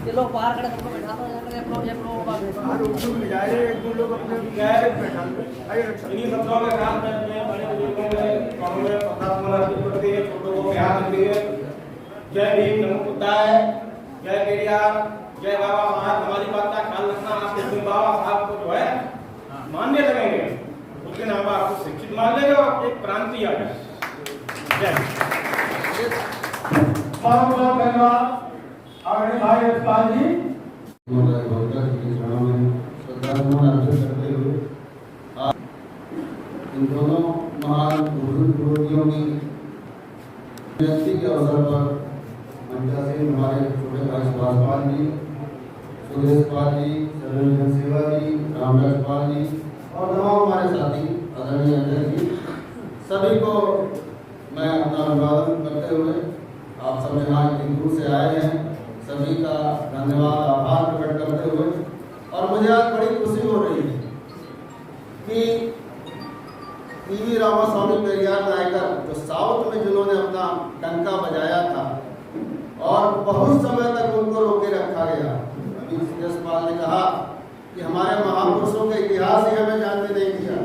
ये लोग बाहर खड़े सबको बैठा दो, एक लोग बाहर उनको ले जाए, एक दो लोग अपने बैठा लो। इन्हीं शब्दों के साथ मैं बड़े बुजुर्गों में कांग्रेस पत्रकार करती है, छोटों को प्यार करती है। जय भीम, नमो बुद्धाय, जय पेरियार, जय बाबा साहब। हमारी बात का ख्याल रखना, आप जिस दिन बाबा साहब को जो है मानने लगेंगे उस दिन आप आपको शिक्षित मान लेंगे और एक क्रांति आ जाए। जय बहुत बहुत धन्यवाद आगे भाई यशपाल जी। इन दोनों महान बुजुर्गों की जयंती के अवसर पर मंचा से हमारे छोटे भाई सुभाष पाल जी, सुरेश पाल जी, सर्वजन सेवा जी, रामदास पाल जी और तमाम हमारे साथी आदरणीय अध्यक्ष जी, सभी को मैं अपना अभिवादन करते हुए आप सब यहाँ इतनी दूर से आए हैं, सभी का धन्यवाद आभार प्रकट करते हुए, और मुझे आज बड़ी खुशी हो रही है कि ईवी रामास्वामी पेरियार नायकर जो साउथ में जिन्होंने अपना डंका बजाया था और बहुत समय तक उनको रोके रखा गया। अभी सुरेश पाल ने कहा कि हमारे महापुरुषों के इतिहास ही हमें जानने नहीं दिया।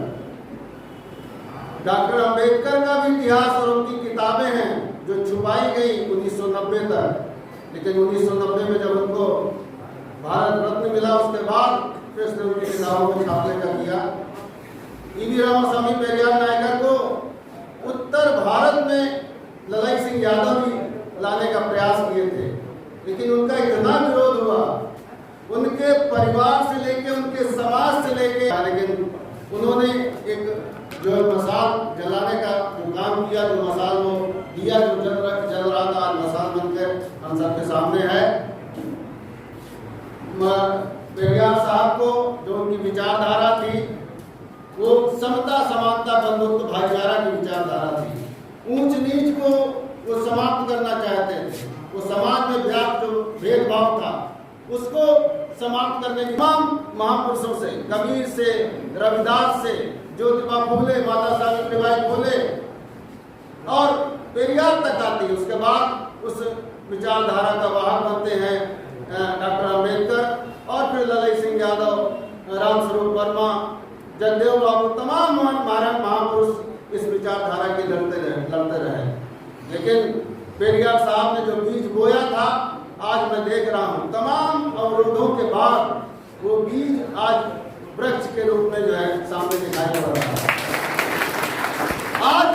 डॉक्टर अंबेडकर का भी इतिहास और उनकी किताबें हैं जो छुपाई गई 1990 तक, लेकिन 1990 में जब उनको भारत रत्न मिला उसके बाद फिर से उनकी किताबों को छापने का किया। ईवी रामास्वामी पेरियार नायकर को उत्तर भारत में ललाई सिंह यादव भी लाने का प्रयास किए थे, लेकिन उनका इतना विरोध हुआ, उनके परिवार से लेके उनके समाज से लेके, लेकिन उन्होंने एक जो मसाल जलाने का जो काम किया, जो मसाल वो दिया जो जल रहा था, आज मसाल बनकर हम सबके सामने है। पेरियार साहब को जो उनकी विचारधारा थी वो समता, समानता, बंधुत्व, भाईचारा की विचारधारा थी। ऊंच नीच को वो समाप्त करना चाहते थे। वो समाज में व्याप्त जो भेदभाव था उसको समाप्त करने की तमाम महापुरुषों से, कबीर से, रविदास से, ज्योतिबा फूले, माता सावित्रीबाई फूले और पेरियार तक आती है। उसके बाद उस विचारधारा का वाहक बनते हैं डॉक्टर अंबेडकर और फिर ललाई सिंह यादव, रामस्वरूप वर्मा, जगदेव बाबू, तमाम महापुरुष इस विचारधारा के लड़ते रहे। लेकिन पेरियार साहब ने जो बीज बोया था, आज मैं देख रहा हूँ तमाम अवरोधों के बाद वो बीज आज वृक्ष के रूप में जो है सामने दिखाई पड़ रहा है। आज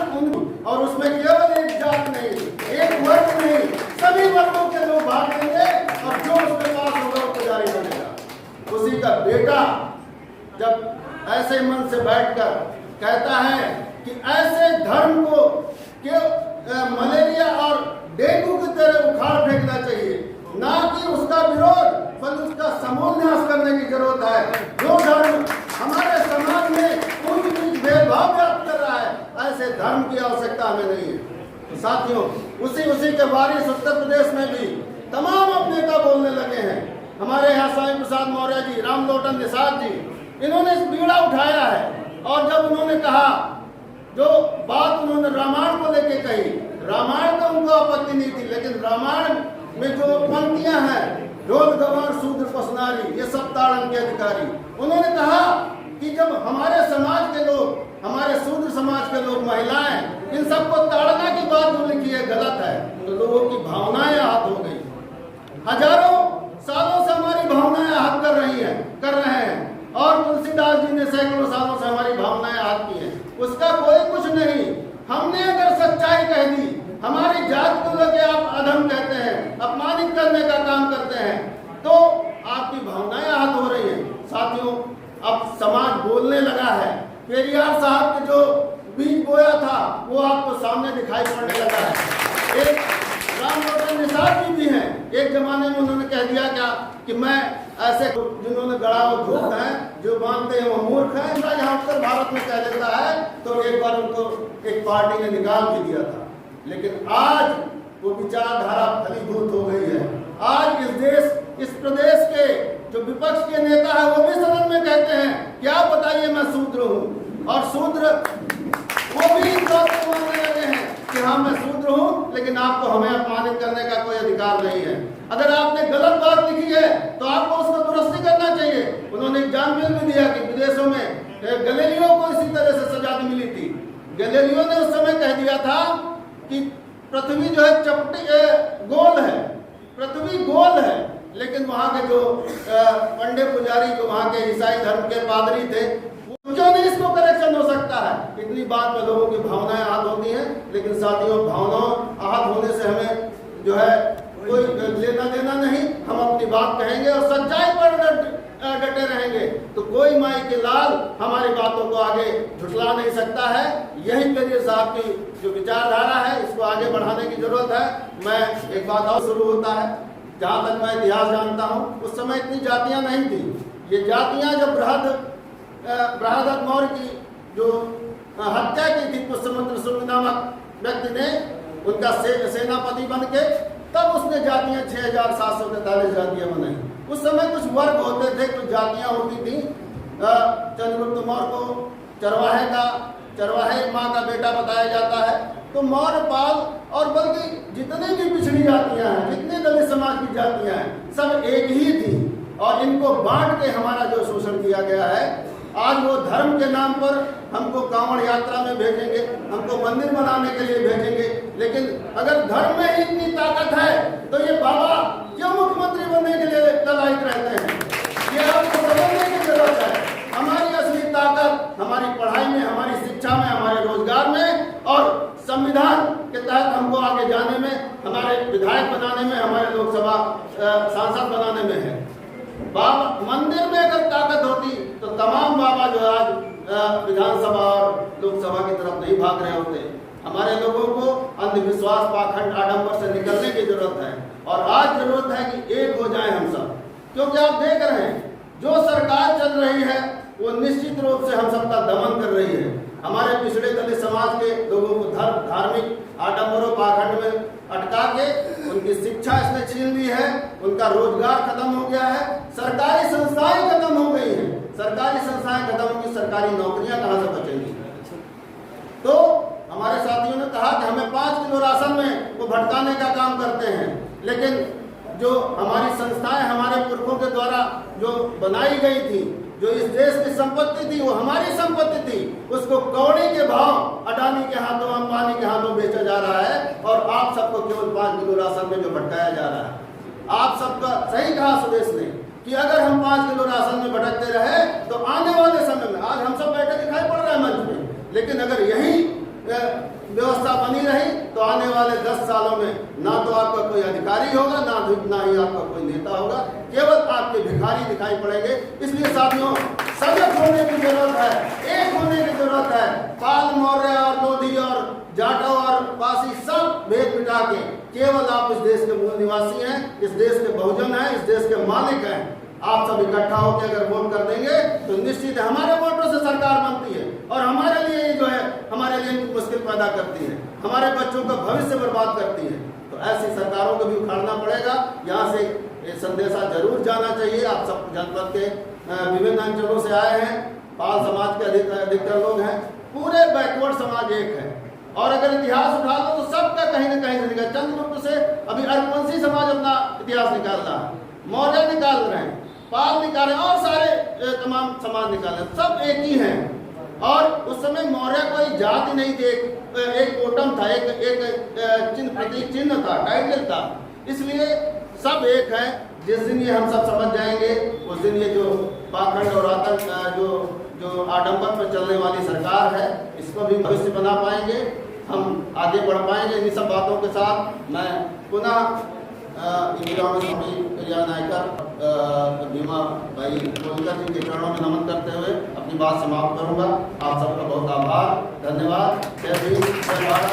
और उसमें केवल एक जात नहीं, एक वर्ग नहीं, सभी वर्गों के लोग भाग लेंगे और जो उसके पास होगा उसको जारी करेगा। उसी का बेटा जब ऐसे मन से बैठकर कहता है कि ऐसे धर्म को मलेरिया और डेंगू की तरह उखाड़ फेंकना चाहिए, ना कि उसका विरोध, बल्कि उसका समूल नाश करने की जरूरत है। जो धर्म हमारे समाज में ऊंच नीच भेदभाव व्याप्त कर रहा है, ऐसे धर्म की आवश्यकता हमें नहीं है। तो साथियों, उसी के वारिस उत्तर प्रदेश में भी तमाम अपने का बोलने लगे हैं। हमारे यहाँ स्वामी प्रसाद मौर्य जी, रामलोटन निषाद जी, इन्होंने इस बीड़ा उठाया है। और जब उन्होंने कहा, जो बात उन्होंने रामायण को लेके कही, रामायण का उनको आपत्ति नहीं थी, लेकिन रामायण में जो पंक्तियां हैं, ढोल गवार शूद्र पसनारी, ये सब ताड़न के अधिकारी, उन्होंने कहा कि जब हमारे समाज के लोग, हमारे शूद्र समाज के लोग, महिलाएं, इन सबको ताड़ना की बात जो लिखी है गलत है, तो लोगों की भावनाएं आहत हो गई। हजारों सालों से हमारी भावनाएं आहत कर रहे हैं और तुलसीदास जी ने सैकड़ों सालों से हमारी भावनाएं आहत की हैं। उसका कोई कुछ नहीं। हमने अगर सच्चाई कह दी, हमारी जात को लेके आप अधम कहते हैं, अपमानित करने का काम करते हैं, तो आपकी भावनाएं आहत हो रही हैं। साथियों, अब समाज बोलने लगा है। पेरियार साहब के जो बीज बोया था वो आपको सामने दिखाई पड़ने लगा है। एक रामलोटन निषाद जी भी हैं, एक जमाने में उन्होंने कह दिया क्या कि मैं ऐसे, जिन्होंने गड़ा वो धूप है, जो मानते हैं वो मूर्ख है। यहाँ उत्तर भारत में कह देता है तो एक बार उनको एक पार्टी ने निकाल भी दिया था, लेकिन आज वो विचारधारा फलीभूत हो गई है। आज इस प्रदेश के जो विपक्ष के नेता है वो भी सदन में कहते हैं क्या बताइए मैं शूद्र हूँ, और शूद्र वो भी मानने लगे हैं कि यहाँ मैं शूद्र हूँ, लेकिन आपको हमें अपमानित करने का कोई अधिकार नहीं है। अगर आपने गलत बात लिखी है तो आपको उसको दुरुस्ती करना चाहिए। उन्होंने एग्जाम्पल भी दिया कि विदेशों में गैलीलियो को इसी तरह से सजा मिली थी। गैलीलियो ने उस समय कह दिया था कि पृथ्वी जो है गोल है, पृथ्वी गोल है, लेकिन वहाँ के जो पंडित पुजारी, जो वहाँ के ईसाई धर्म के पादरी थे, क्यों नहीं इसको करेक्शन हो सकता है। इतनी बात में लोगों की भावनाएं आहत होती हैं, लेकिन साथियों, भावनाओं आहत होने से हमें जो है कोई लेना देना नहीं। हम अपनी बात कहेंगे और सच्चाई पर डटे रहेंगे, तो कोई माई के लाल हमारी बातों को आगे झुठला नहीं सकता है। यही पेरियर साहब की जो विचारधारा है, इसको आगे बढ़ाने की जरूरत है। मैं एक बात और शुरू होता है, जहाँ तक मैं इतिहास जानता हूँ, उस समय इतनी जातियाँ नहीं थी। ये जातियाँ जब बृहदत्त मौर्य की जो हत्या की थी पुष्यमित्र शुंग नामक व्यक्ति ने, उनका सेनापति बन के, तब उसने जातियाँ 6743 जातियाँ बनाई। उस समय कुछ वर्ग होते थे, कुछ जातियाँ होती थी। चंद्रगुप्त मौर्य को चरवाहे माँ का बेटा बताया जाता है। तो मौर्य पाल और बल्कि जितनी भी पिछड़ी जातियाँ हैं, जितने दलित समाज की जातियाँ हैं, सब एक ही थी, और इनको बांट के हमारा जो शोषण किया गया है। आज वो धर्म के नाम पर हमको कांवड़ यात्रा में भेजेंगे, हमको मंदिर बनाने के लिए भेजेंगे, लेकिन अगर धर्म में ही इतनी ताकत है तो ये बाबा क्यों मुख्यमंत्री बनने के लिए ललायित रहते हैं? ये आपको समझने की जरूरत है। हमारी असली ताकत हमारी पढ़ाई में, हमारी शिक्षा में, हमारे रोजगार में, और संविधान के तहत हमको आगे जाने में, हमारे विधायक बनाने में, हमारे लोकसभा सांसद बनाने में है। बाबा मंदिर में अगर ताकत होती तो तमाम बाबा जो आज विधानसभा और लोकसभा की तरफ नहीं भाग रहे होते। हमारे लोगों को अंधविश्वास, पाखंड, आडंबर से निकलने की जरूरत है, और आज जरूरत है कि एक हो जाए हम सब। क्योंकि आप देख रहे हैं जो सरकार चल रही है वो निश्चित रूप से हम सबका दमन कर रही है। हमारे पिछड़े दलित समाज के लोगों को धार्मिक आडंबरों, पाखंड में अटका के उनकी शिक्षा इसने छीन ली है, उनका रोजगार खत्म हो गया है, सरकारी संस्थाएं खत्म हो गई हैं। सरकारी संस्थाएं खत्म होंगी, सरकारी नौकरियां कहां से बचेंगी? तो हमारे साथियों ने कहा कि हमें 5 किलो राशन में वो भटकाने का काम करते हैं, लेकिन जो हमारी संस्थाएं हमारे पुरखों के द्वारा जो बनाई गई थी, जो इस देश की संपत्ति थी, वो हमारी संपत्ति थी, उसको कौड़ी के भाव अडानी के हाथों, अंबानी के हाथों बेचा जा रहा है, और आप सबको केवल 5 किलो राशन में जो भटकाया जा रहा है। आप सबका सही कहा सुदेश ने कि अगर हम 5 किलो राशन में भटकते रहे तो आने वाले समय में, आज हम सब बैठे दिखाई पड़ रहे हैं मंच में, लेकिन अगर यही व्यवस्था बनी रही तो आने वाले 10 सालों में ना तो आपका कोई अधिकारी होगा, ना ही आपका कोई नेता होगा, केवल आपके भिखारी दिखाई पड़ेंगे। इसलिए साथियों, सजग होने की जरूरत है, एक होने की जरूरत है। पाल, मौर्य और लोधी और जाटव और पासी सब भेद मिटा के केवल आप इस देश के मूल निवासी हैं, इस देश के बहुजन हैं, इस देश के मालिक हैं। आप सब इकट्ठा होकर अगर वोट कर देंगे तो निश्चित है हमारे वोटों से सरकार बनती है, और हमारे लिए जो है हमारे लिए मुश्किल पैदा करती है, हमारे बच्चों का भविष्य बर्बाद करती है। तो ऐसी सरकारों को भी उखाड़ना पड़ेगा। यहाँ से ये संदेशा जरूर जाना चाहिए। आप सब जनपद के विभिन्न अंचलों से आए हैं, पाल समाज के अधिकतर लोग हैं, पूरे बैकवर्ड समाज एक है। और अगर इतिहास उठा लो तो सबका कहीं न कहीं से निकल, चंद्रगुप्त से अभी अरवंशी समाज अपना इतिहास निकाल रहा है, मौर्य निकाल रहे हैं, पाल निकाले, और सारे तमाम समाज निकाले, सब एक ही हैं। और उस समय मौर्य कोई जाति नहीं थी, एक टोटम था, एक चिन्ह, प्रतीक चिन्ह था, टाइटल था। इसलिए सब एक है। जिस दिन ये हम सब समझ जाएंगे, उस दिन ये जो पाखंड और आतंक, जो आडंबर पर चलने वाली सरकार है, इसको भी भविष्य बना पाएंगे, हम आगे बढ़ पाएंगे। इन सब बातों के साथ मैं पुनः प्रिया नायकर, भीमा भाई गोलकर जी के चरणों में नमन करते हुए अपनी बात समाप्त करूंगा। आप सबका बहुत आभार, धन्यवाद। जय भीम, जय भारत।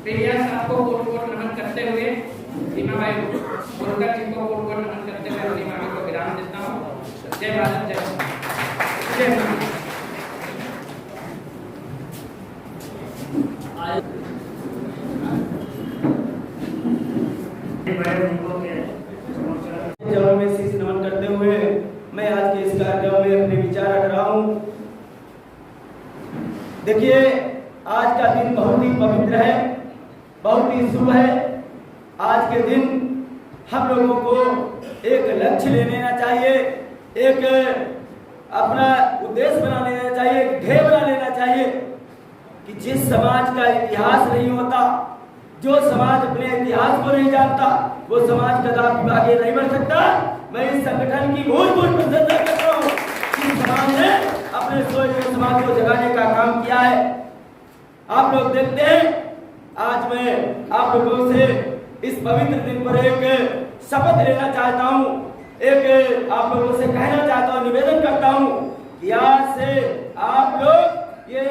प्रिया साहब को कोट नमन करते हुए, भीमा भाई गोलकर जी को कोट नमन करते हुए भीमा भाई को विराम देता हूँ। जय भारत, जय भीम। जवाब में शीश नमन करते हुए मैं आज के इस कार्यक्रम में अपने विचार रख रहा हूं। देखिए, आज का दिन बहुत ही पवित्र है, बहुत ही शुभ है। आज के दिन हम लोगों को एक लक्ष्य ले लेना चाहिए, एक अपना उद्देश्य बना लेना चाहिए, एक ध्येय बना लेना चाहिए कि जिस समाज का इतिहास नहीं होता, जो समाज अपने इतिहास को नहीं जानता, वो समाज कदापि आगे नहीं बढ़ सकता। मैं इस संगठन की बहुत बहुत प्रशंसा करता हूँ कि समाज ने अपने सोए हुए समाज को जगाने का काम किया है। आप लोग देखते हैं, आज मैं आप लोगों से इस पवित्र दिन पर एक शपथ लेना चाहता हूँ, एक आप लोगों से कहना चाहता हूँ, निवेदन करता हूँ कि आज से आप लोग ये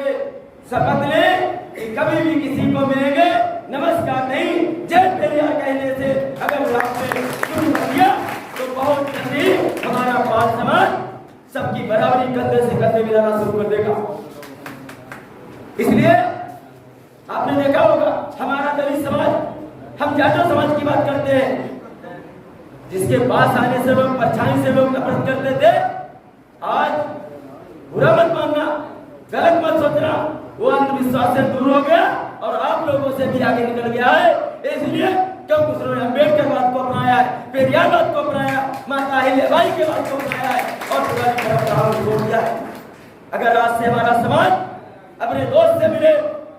शपथ लें कि कभी भी किसी को मिलेंगे नमस्कार नहीं, जय पेरियार कहने से अगर आपने शुरू कर दिया तो बहुत जल्दी हमारा बाल समाज सबकी बराबरी कंधे से कंधे मिलाना शुरू कर देगा। इसलिए आपने देखा होगा, हमारा दलित समाज, हम जाटो समाज की बात करते हैं, जिसके पास आने से लोग, परछाई से लोग नफरत करते थे, आज बुरा मत मानना, गलत मत सोचना, वो अंधविश्वास से दूर हो गया और आप लोगों से भी आगे निकल गया है। इसलिए क्योंकि उन्होंने अम्बेडकर बात को अपनाया है, पेरियार बात को अपनाया, माता अहिल्याबाई के बात को अपनाया है और पुरानी परंपराओं को छोड़ दिया है। अगर आज से हमारा समाज अपने दोस्त से मिले,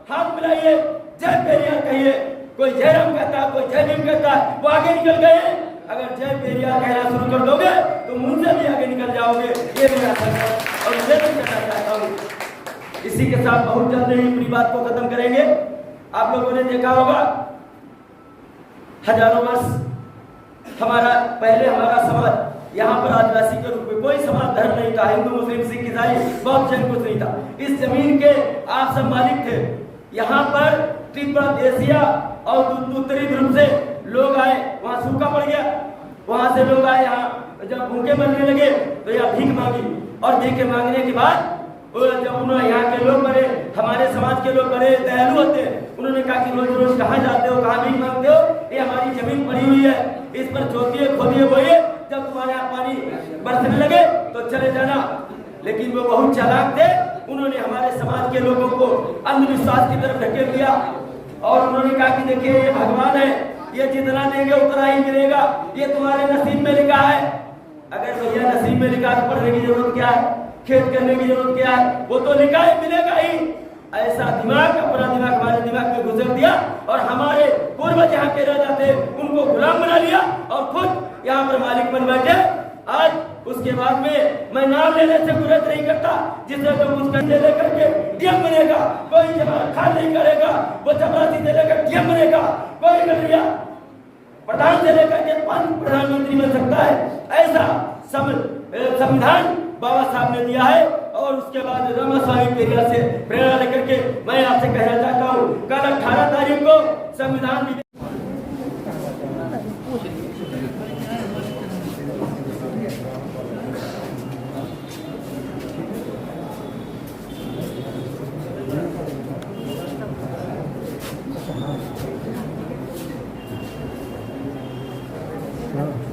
हाथ मिलाइए, जय पेरियार कहिए, कोई जयराम कहता है, कोई जय भीम कहता है, वो आगे निकल गए। अगर जय पेरियार कहना शुरू कर दोगे तो मुझसे भी आगे निकल जाओगे, ये मेरा संकल्प और निवेदन करना चाहता हूँ। इसी के साथ बहुत जल्द ही अपनी बात को खत्म करेंगे। आप लोगों ने देखा होगा, हजारों वर्ष पहले हमारा समाज यहाँ पर आदिवासी के रूप में कोई समाज धर्म नहीं था, हिंदू मुस्लिम सिख ईसाई बौद्ध जैन कुछ नहीं था। इस जमीन के आप सब मालिक थे। यहाँ पर तिब्बत, एशिया और उत्तरी ध्रुव से लोग आए, वहाँ सूखा पड़ गया, वहाँ से लोग आए, यहाँ जब भूखे मरने लगे तो यहाँ भीख मांगी और भीख मांगने के बाद जब उन्होंने यहाँ के लोग बड़े, हमारे समाज के लोग बड़े दयालु होते हैं, उन्होंने कहा कि रोज रोज कहाँ जाते हो, कहाँ भीख मांगते हो, ये हमारी जमीन पड़ी हुई है, इस पर जोतिए खोदिए बोइए, जब तुम्हारे यहाँ पानी बरसने लगे तो चले जाना। लेकिन वो बहुत चालाक थे, उन्होंने हमारे समाज के लोगों को अंधविश्वास की तरफ ढकेल दिया और उन्होंने कहा कि देखिए ये भगवान है, ये जितना देंगे उतना ही मिलेगा, ये तुम्हारे नसीब में लिखा है। अगर भैया नसीब में लिखा तो पढ़ने की जरूरत क्या है, खेत करने की जरूरत क्या है, वो तो लिखा है, मिलेगा ही। ऐसा दिमाग, अपना दिमाग हमारे दिमाग में घुसेड़ दिया और हमारे पूर्वज यहाँ के राजा थे, उनको गुलाम बना लिया और खुद यहाँ पर मालिक बन बैठे। आज उसके बाद में मैं नाम लेने से गुरेज नहीं करता, जिससे तो कुछ कंधे लेकर के डीएम बनेगा, कोई जवाब खान नहीं करेगा, वो चपरासी से लेकर डीएम बनेगा, कोई गठरिया प्रधान से लेकर के प्रधानमंत्री बन सकता है। ऐसा संविधान बाबा साहब ने दिया है। और उसके बाद रामास्वामी पेरियार से प्रेरणा लेकर के मैं आपसे कहना चाहता हूँ, कल 18 तारीख को संविधान हाँ।